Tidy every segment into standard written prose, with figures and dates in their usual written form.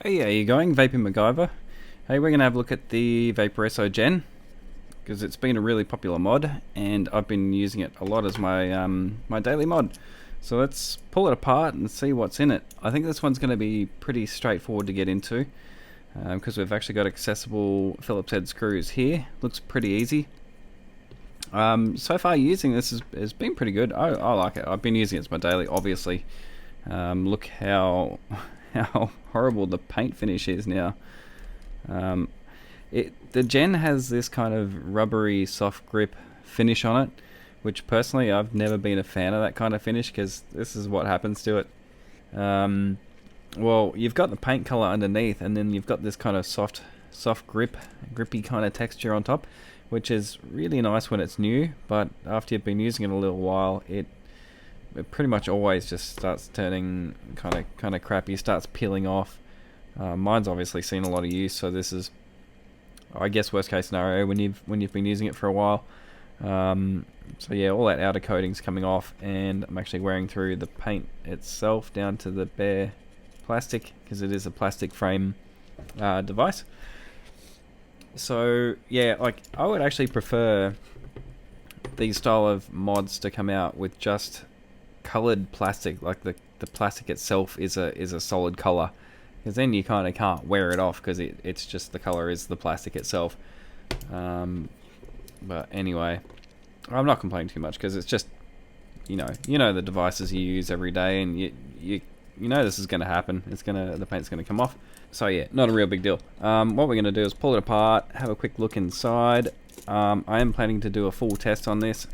Hey, how you going? Vaping MacGyver. Hey, we're going to have a look at the Vaporesso Gen, because it's been a really popular mod, and I've been using it a lot as my daily mod. So let's pull it apart and see what's in it. I think this one's going to be pretty straightforward to get into, because we've actually got accessible Phillips head screws here. Looks pretty easy. So far using this has been pretty good. I like it. I've been using it as my daily, obviously. Look how horrible the paint finish is now. The Gen has this kind of rubbery soft grip finish on it, which personally I've never been a fan of that kind of finish, because this is what happens to it. Well, you've got the paint color underneath, and then you've got this kind of soft grippy kind of texture on top, which is really nice when it's new, but after you've been using it a little while, it pretty much always just starts turning kind of crappy, starts peeling off. Mine's obviously seen a lot of use, so this is, I guess, worst case scenario when you've been using it for a while. So yeah, all that outer coating's coming off, and I'm actually wearing through the paint itself down to the bare plastic, because it is a plastic frame device. So yeah, like, I would actually prefer these style of mods to come out with just colored plastic, like the plastic itself is a solid color, because then you kind of can't wear it off, because it's just the color is the plastic itself. But anyway, I'm not complaining too much, because it's just, you know the devices you use every day, and you know this is going to happen. The paint's going to come off. So yeah, not a real big deal. What we're going to do is pull it apart, have a quick look inside. I am planning to do a full test on this.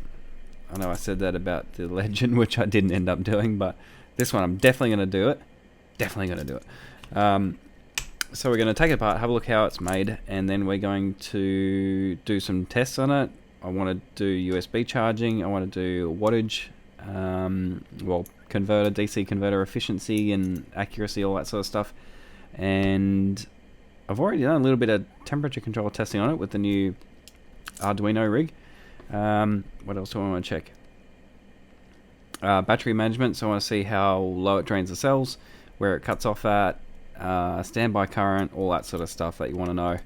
I know I said that about the Legend, which I didn't end up doing, but this one I'm definitely going to do it. So we're going to take it apart, have a look how it's made, and then we're going to do some tests on it. I want to do USB charging, I want to do wattage, converter, DC converter efficiency and accuracy, all that sort of stuff. And I've already done a little bit of temperature control testing on it with the new Arduino rig. What else do I want to check? Battery management, so I want to see how low it drains the cells, where it cuts off at, standby current, all that sort of stuff that you want to know.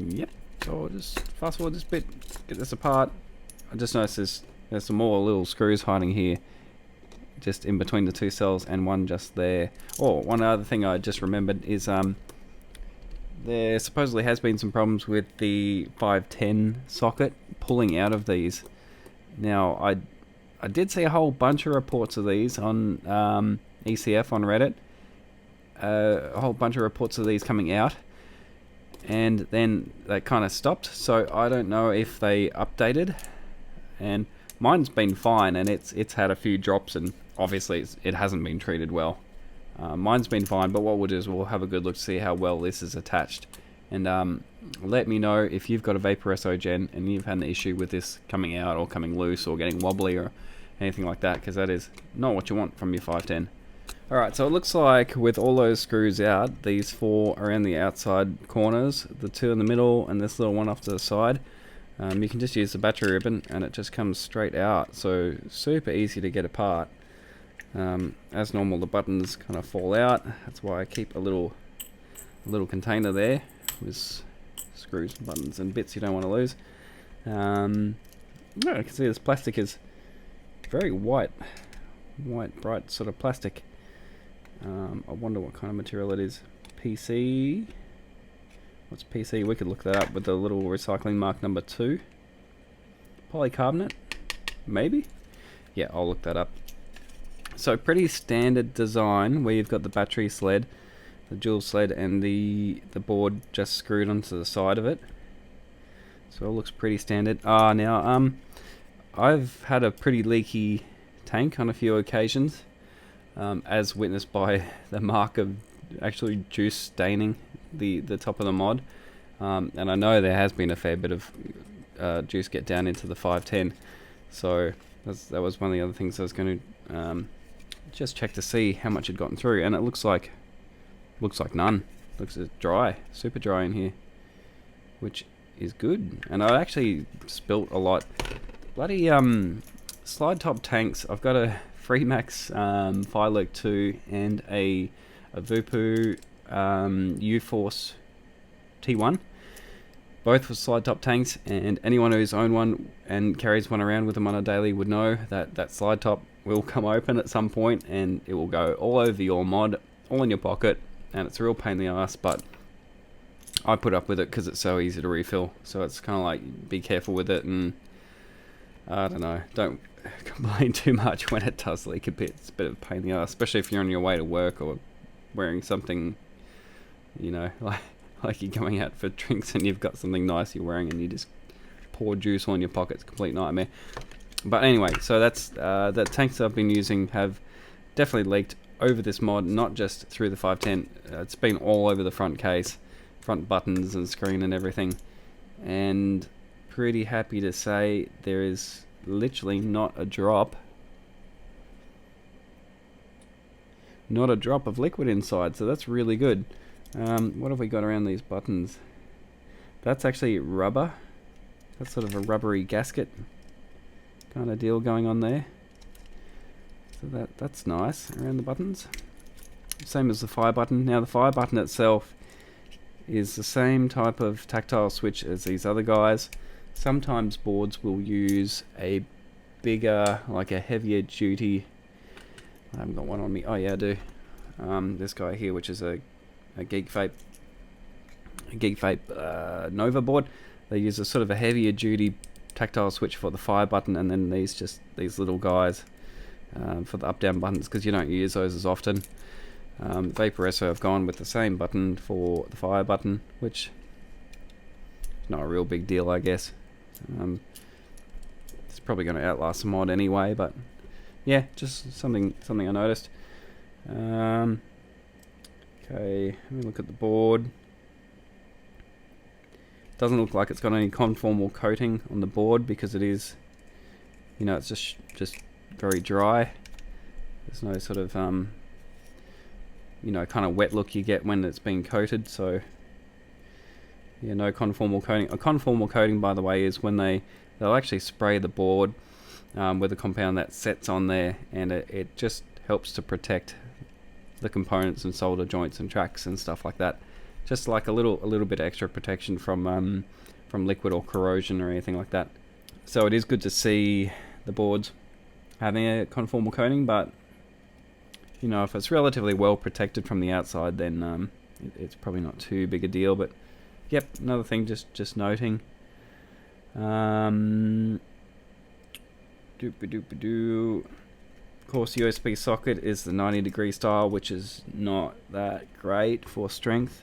Yep, so I'll just fast forward this bit, get this apart. I just noticed there's some more little screws hiding here, just in between the two cells, and one just there. Oh, one other thing I just remembered is there supposedly has been some problems with the 510 socket pulling out of these. Now, I did see a whole bunch of reports of these on ECF on Reddit. A whole bunch of reports of these coming out, and then they kind of stopped. So I don't know if they updated. And mine's been fine, and it's had a few drops, and obviously it hasn't been treated well. Mine's been fine, but what we'll do is we'll have a good look to see how well this is attached. And let me know if you've got a Vaporesso Gen and you've had an issue with this coming out or coming loose or getting wobbly or anything like that, because that is not what you want from your 510. Alright, so it looks like with all those screws out, these four are in the outside corners, the two in the middle, and this little one off to the side. You can just use the battery ribbon and it just comes straight out, so super easy to get apart. As normal, the buttons kind of fall out. That's why I keep a little container there with screws, buttons, and bits you don't want to lose. I can see this plastic is very white, bright sort of plastic. I wonder what kind of material it is. PC. What's PC? We could look that up with the little recycling mark number 2. Polycarbonate? Maybe? Yeah, I'll look that up. So pretty standard design, where you've got the battery sled, the dual sled, and the board just screwed onto the side of it. So it looks pretty standard. Now, I've had a pretty leaky tank on a few occasions, as witnessed by the mark of actually juice staining the top of the mod. And I know there has been a fair bit of juice get down into the 510. So that was one of the other things I was going to just check to see how much had gotten through, and it looks like none. Looks dry, super dry in here, which is good. And I actually spilt a lot. Bloody slide top tanks. I've got a Freemax Firelurk 2 and a a Vupu U-Force T1, both with slide top tanks, and anyone who's owned one and carries one around with them on a daily would know that that slide top will come open at some point and it will go all over your mod, all in your pocket, and it's a real pain in the ass, but I put up with it because it's so easy to refill. So it's kind of like, be careful with it, and I don't know, don't complain too much when it does leak a bit. It's a bit of a pain in the ass, especially if you're on your way to work or wearing something, you know, like you're going out for drinks and you've got something nice you're wearing and you just pour juice on your pocket. It's a complete nightmare. But anyway, so that's the tanks I've been using have definitely leaked over this mod, not just through the 510. It's been all over the front case, front buttons and screen and everything. And pretty happy to say there is literally not a drop of liquid inside, so that's really good. What have we got around these buttons? That's actually rubber. That's sort of a rubbery gasket kind of deal going on there. So that's nice around the buttons. Same as the fire button. Now the fire button itself is the same type of tactile switch as these other guys. Sometimes boards will use a bigger, like a heavier duty. I haven't got one on me. Oh yeah, I do. This guy here, which is a Geek Vape Nova board. They use a sort of a heavier duty tactile switch for the fire button, and then these little guys for the up down buttons, because you don't use those as often. Vaporesso have gone with the same button for the fire button, which is not a real big deal, I guess. It's probably going to outlast the mod anyway, but yeah, just something I noticed. Okay, let me look at the board. Doesn't look like it's got any conformal coating on the board, because it is, you know, it's just very dry. There's no sort of you know, kind of wet look you get when it's been coated. So yeah, no conformal coating. A conformal coating, by the way, is when they'll actually spray the board with a compound that sets on there, and it just helps to protect the components and solder joints and tracks and stuff like that. Just like a little bit extra protection from liquid or corrosion or anything like that. So it is good to see the boards having a conformal coating, but you know, if it's relatively well protected from the outside, then it's probably not too big a deal. But yep, another thing just noting. Of course, USB socket is the 90-degree style, which is not that great for strength.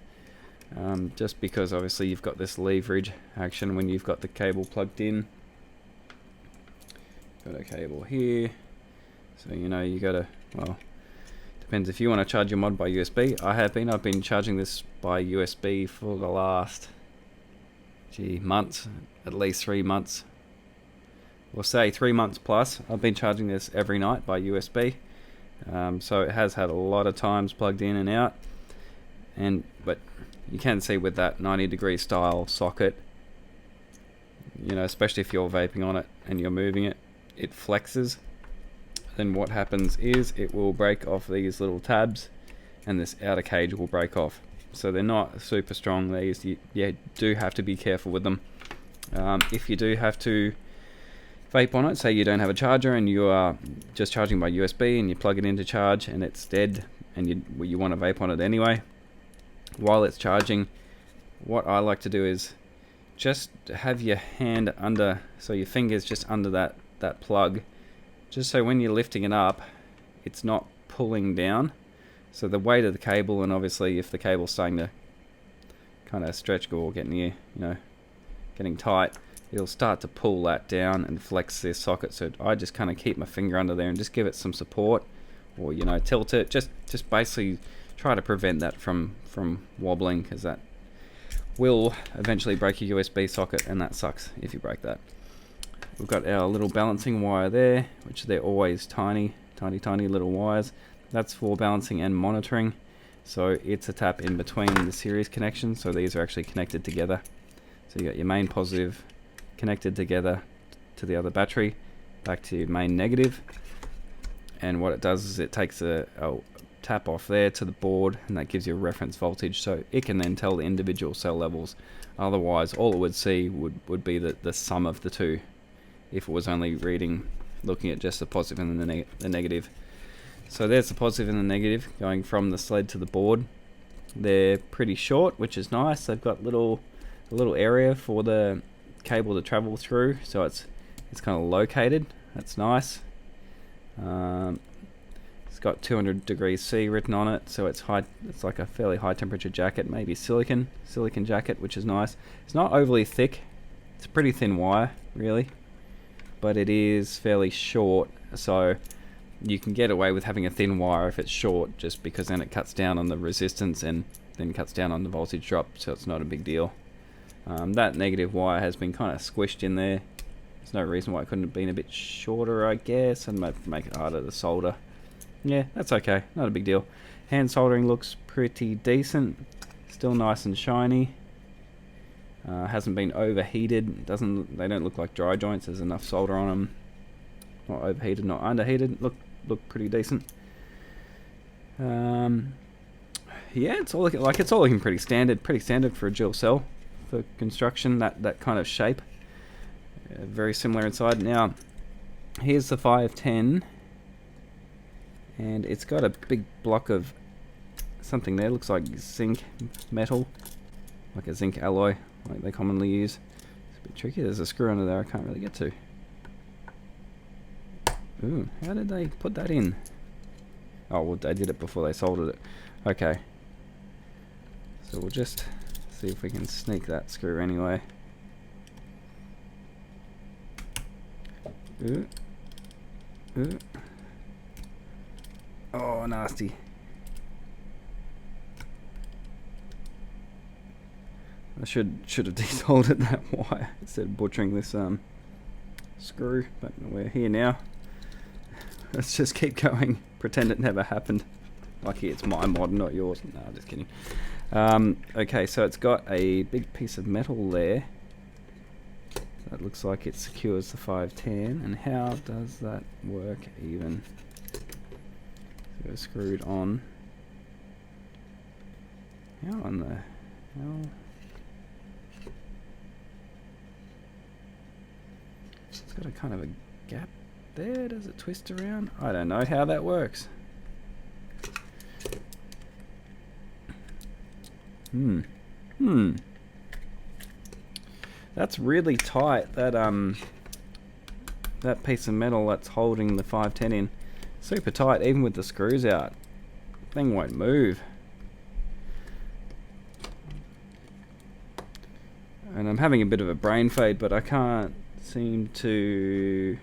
Just because obviously you've got this leverage action when you've got the cable plugged in. Got a cable here, so you know you gotta, well, depends if you want to charge your mod by USB. I've been charging this by USB for the last months, at least 3 months. We'll say 3 months plus. I've been charging this every night by USB. So it has had a lot of times plugged in and out. But you can see with that 90-degree style socket, you know, especially if you're vaping on it and you're moving it, it flexes. Then what happens is it will break off these little tabs, and this outer cage will break off. So they're not super strong. You do have to be careful with them. If you do have to vape on it, say you don't have a charger and you are just charging by USB and you plug it in to charge and it's dead, and you want to vape on it anyway, while it's charging, what I like to do is just have your hand under, so your finger's just under that plug, just so when you're lifting it up, it's not pulling down. So the weight of the cable, and obviously if the cable's starting to kind of stretch or get near, you know, getting tight, it'll start to pull that down and flex this socket. So I just kind of keep my finger under there and just give it some support, or you know, tilt it, just basically try to prevent that from wobbling, because that will eventually break your USB socket, and that sucks if you break that. We've got our little balancing wire there, which they're always tiny little wires. That's for balancing and monitoring. So it's a tap in between the series connections, so these are actually connected together. So you got your main positive connected together to the other battery, back to your main negative. And what it does is it takes tap off there to the board, and that gives you a reference voltage, so it can then tell the individual cell levels. Otherwise, all it would see would be the sum of the two, if it was only looking at just the positive and the negative. So there's the positive and the negative going from the sled to the board. They're pretty short, which is nice. They've got a little area for the cable to travel through, so it's kind of located. That's nice. It's got 200 degrees C written on it, so it's high. It's like a fairly high temperature jacket, maybe silicon jacket, which is nice. It's not overly thick. It's a pretty thin wire, really, but it is fairly short, so you can get away with having a thin wire if it's short, just because then it cuts down on the resistance and then cuts down on the voltage drop, so it's not a big deal. That negative wire has been kind of squished in there. There's no reason why it couldn't have been a bit shorter, I guess, and make it harder to solder. Yeah, that's okay, not a big deal. Hand soldering looks pretty decent, still nice and shiny. Hasn't been overheated. They don't look like dry joints. There's enough solder on them. Not overheated, not underheated. Look pretty decent. Yeah, it's all looking pretty standard. Pretty standard for a dual cell for construction. That kind of shape. Very similar inside. Now, here's the 510. And it's got a big block of something there. Looks like zinc metal, like a zinc alloy, like they commonly use. It's a bit tricky. There's a screw under there I can't really get to. Ooh, how did they put that in? Oh, well, they did it before they soldered it. Okay. So we'll just see if we can sneak that screw anyway. Ooh. Ooh. Oh, nasty. I should have desoldered that wire instead of butchering this screw, but we're here now. Let's just keep going. Pretend it never happened. Lucky it's my mod, not yours. No, just kidding. Okay, so it's got a big piece of metal there. That looks like it secures the 510. And how does that work even? So screwed on. How on the hell? It's got a kind of a gap there. Does it twist around? I don't know how that works. That's really tight. That piece of metal that's holding the 510 in, super tight. Even with the screws out, thing won't move. And I'm having a bit of a brain fade, but I can't seem to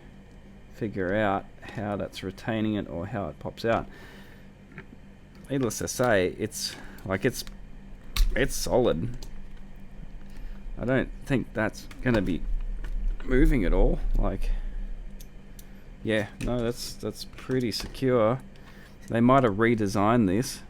figure out how that's retaining it or how it pops out. Needless to say, it's solid. I don't think that's gonna be moving at all. Like, yeah, no, that's pretty secure. They might have redesigned this.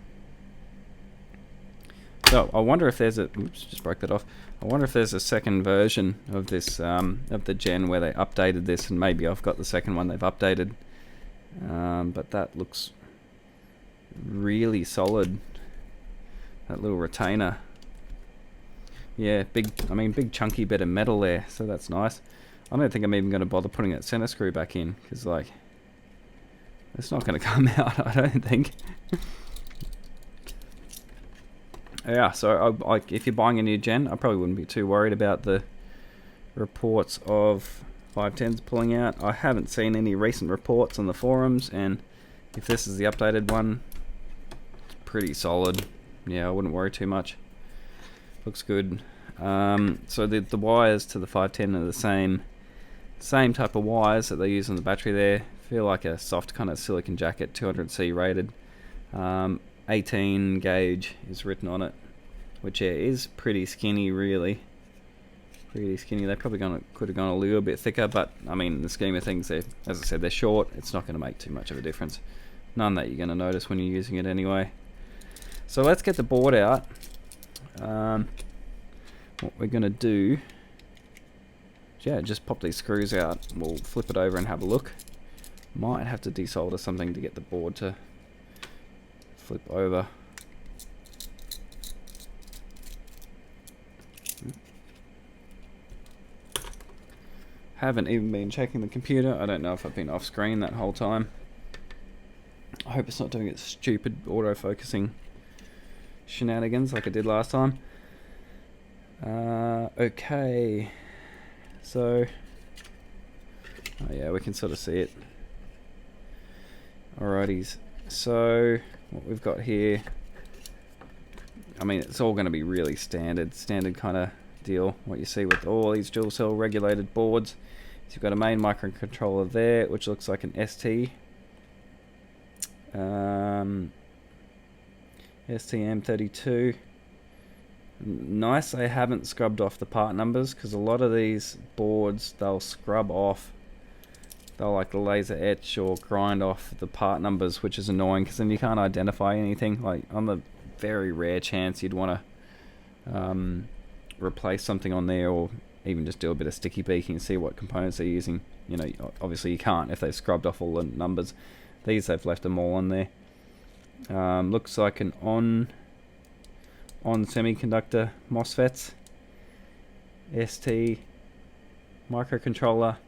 So I wonder if there's oops, just broke that off. I wonder if there's a second version of this, of the Gen, where they updated this, and maybe I've got the second one they've updated. But that looks really solid. That little retainer. Yeah, big chunky bit of metal there, so that's nice. I don't think I'm even going to bother putting that center screw back in, because, like, it's not going to come out, I don't think. Yeah, so if you're buying a new Gen, I probably wouldn't be too worried about the reports of 510s pulling out. I haven't seen any recent reports on the forums, and if this is the updated one, it's pretty solid. Yeah, I wouldn't worry too much. Looks good. So the wires to the 510 are the same type of wires that they use on the battery there. Feel like a soft kind of silicon jacket, 200C rated. 18 gauge is written on it, which is pretty skinny, really. Pretty skinny. They probably could have gone a little bit thicker, but I mean, in the scheme of things, as I said, they're short. It's not going to make too much of a difference. None that you're going to notice when you're using it anyway. So let's get the board out. What we're going to do, yeah, just pop these screws out. We'll flip it over and have a look. Might have to desolder something to get the board to flip over. Haven't even been checking the computer. I don't know if I've been off screen that whole time. I hope it's not doing its stupid auto-focusing shenanigans like it did last time. Okay. So, oh yeah, we can sort of see it. Alrighties. So, what we've got here, I mean, it's all going to be really standard kind of deal. What you see with all these dual cell regulated boards. So you've got a main microcontroller there, which looks like an ST. STM32. Nice, I haven't scrubbed off the part numbers, because a lot of these boards, they'll scrub off. They'll like laser etch or grind off the part numbers, which is annoying, because then you can't identify anything. Like, on the very rare chance you'd want to replace something on there, or even just do a bit of sticky beaking and see what components they're using. You know, obviously you can't if they've scrubbed off all the numbers. These, they've left them all on there. Looks like an on semiconductor MOSFETs, ST microcontroller.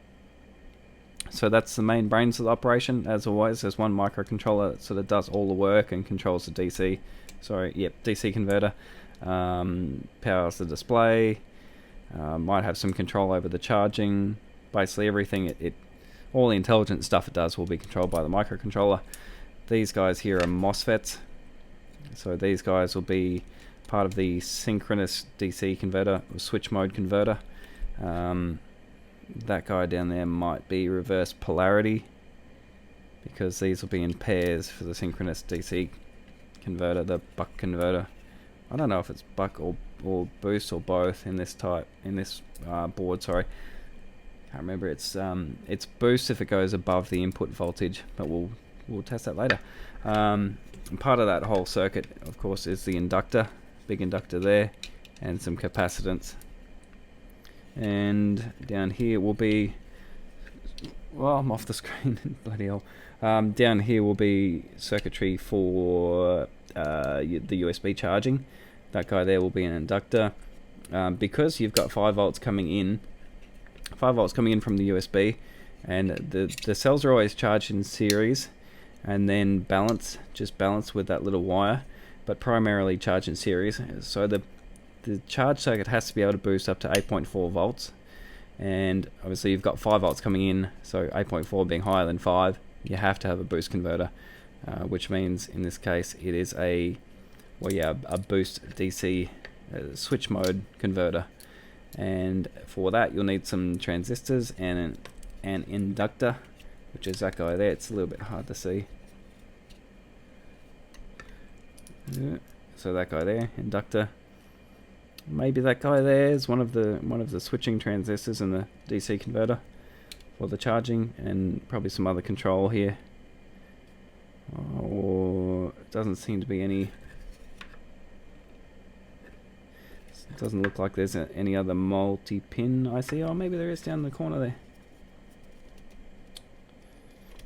So that's the main brains of the operation. As always, there's one microcontroller that sort of does all the work and controls the DC. DC converter. Powers the display. Might have some control over the charging. Basically everything, all the intelligent stuff it does will be controlled by the microcontroller. These guys here are MOSFETs. So these guys will be part of the synchronous DC converter, or switch mode converter. That guy down there might be reverse polarity, because these will be in pairs for the synchronous DC converter, the buck converter. I don't know if it's buck or boost or both in this board. Sorry, can't remember. It's boost if it goes above the input voltage, but we'll test that later. And part of that whole circuit, of course, is the inductor, big inductor there, and some capacitance. And down here will be, well, I'm off the screen. Bloody hell. Down here will be circuitry for the USB charging. That guy there will be an inductor. Because you've got 5 volts coming in from the USB, and the cells are always charged in series, and then balance with that little wire, but primarily charged in series. So the charge circuit has to be able to boost up to 8.4 volts, and obviously you've got 5 volts coming in, so 8.4 being higher than 5, you have to have a boost converter, which means in this case it is a boost DC switch mode converter. And for that you'll need some transistors and an inductor, which is that guy there. It's a little bit hard to see. Yeah. So that guy there, inductor. Maybe that guy there is one of the switching transistors in the DC converter for the charging, and probably some other control here. Or it doesn't seem to be any. It doesn't look like there's any other multi-pin IC. Oh, maybe there is down in the corner there.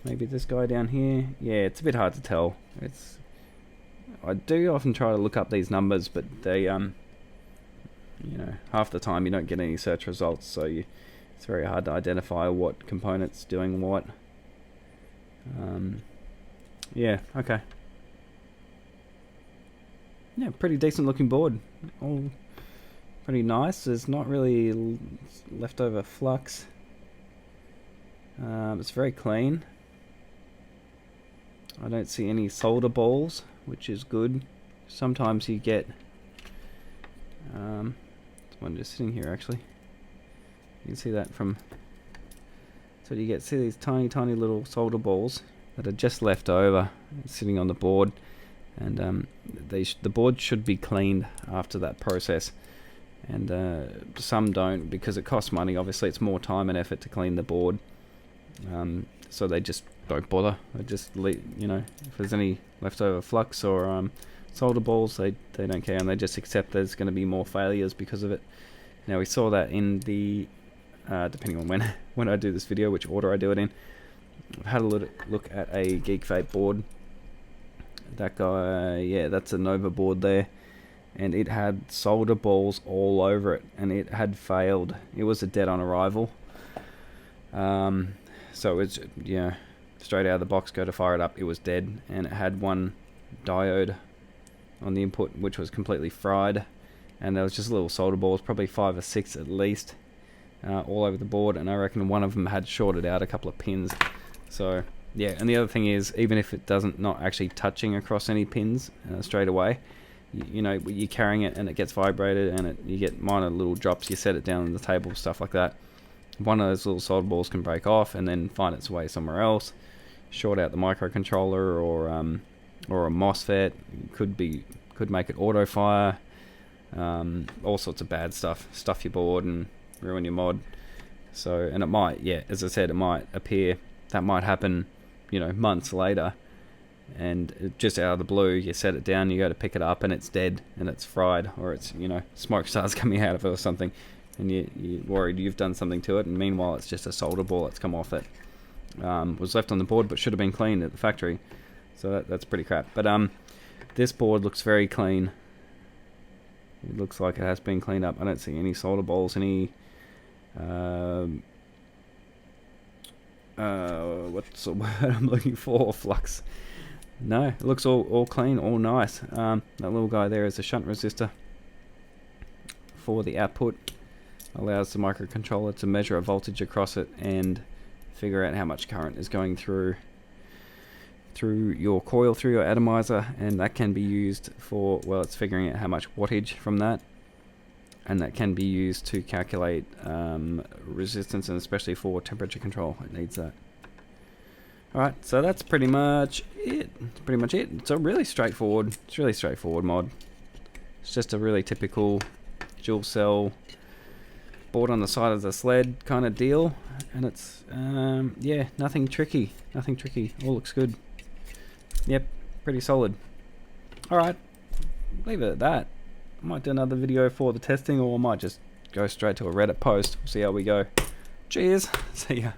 Maybe this guy down here. Yeah, it's a bit hard to tell. I do often try to look up these numbers, but they half the time you don't get any search results, so it's very hard to identify what component's doing what. Yeah, okay. Yeah, pretty decent looking board. All pretty nice. There's not really leftover flux. It's very clean. I don't see any solder balls, which is good. Sometimes you get there's one just sitting here actually. You can see that from, so you see these tiny little solder balls that are just left over sitting on the board, and the board should be cleaned after that process, and some don't, because it costs money. Obviously it's more time and effort to clean the board, so they just don't bother. They just if there's any leftover flux or solder balls, they don't care, and they just accept there's going to be more failures because of it. Now we saw that in the depending on when I do this video, which order I do it in. I've had a look at a Geek Vape board that guy, yeah, that's a Nova board there, and it had solder balls all over it, and it had failed. It was a dead on arrival. So it's, yeah, straight out of the box, go to fire it up, it was dead, and it had one diode on the input which was completely fried, and there was just little solder balls, probably 5 or 6 at least, all over the board, and I reckon one of them had shorted out a couple of pins. So yeah, and the other thing is, even if it doesn't, not actually touching across any pins straight away, you know, you're carrying it and it gets vibrated, and you get minor little drops, you set it down on the table, stuff like that. One of those little solder balls can break off and then find its way somewhere else, short out the microcontroller, or a MOSFET, could make it auto fire, all sorts of bad stuff your board and ruin your mod. So, and it might, yeah, as I said, it might appear, that might happen, you know, months later, and just out of the blue you set it down, you go to pick it up and it's dead and it's fried, or it's, you know, smoke starts coming out of it or something, and you're worried you've done something to it, and meanwhile it's just a solder ball that's come off it. Was left on the board but should have been cleaned at the factory. So that's pretty crap. But this board looks very clean. It looks like it has been cleaned up. I don't see any solder balls, any what's the word I'm looking for? Flux. No, it looks all clean, all nice. That little guy there is a shunt resistor for the output. Allows the microcontroller to measure a voltage across it and figure out how much current is going through your coil, through your atomizer, and that can be used for, well, it's figuring out how much wattage from that, and that can be used to calculate resistance, and especially for temperature control, it needs that. Alright, so that's pretty much it. It's a really straightforward, mod. It's just a really typical dual cell board on the side of the sled kind of deal, and it's yeah, nothing tricky, all looks good. Yep, pretty solid. Alright, leave it at that. I might do another video for the testing, or I might just go straight to a Reddit post. We'll see how we go. Cheers, see ya.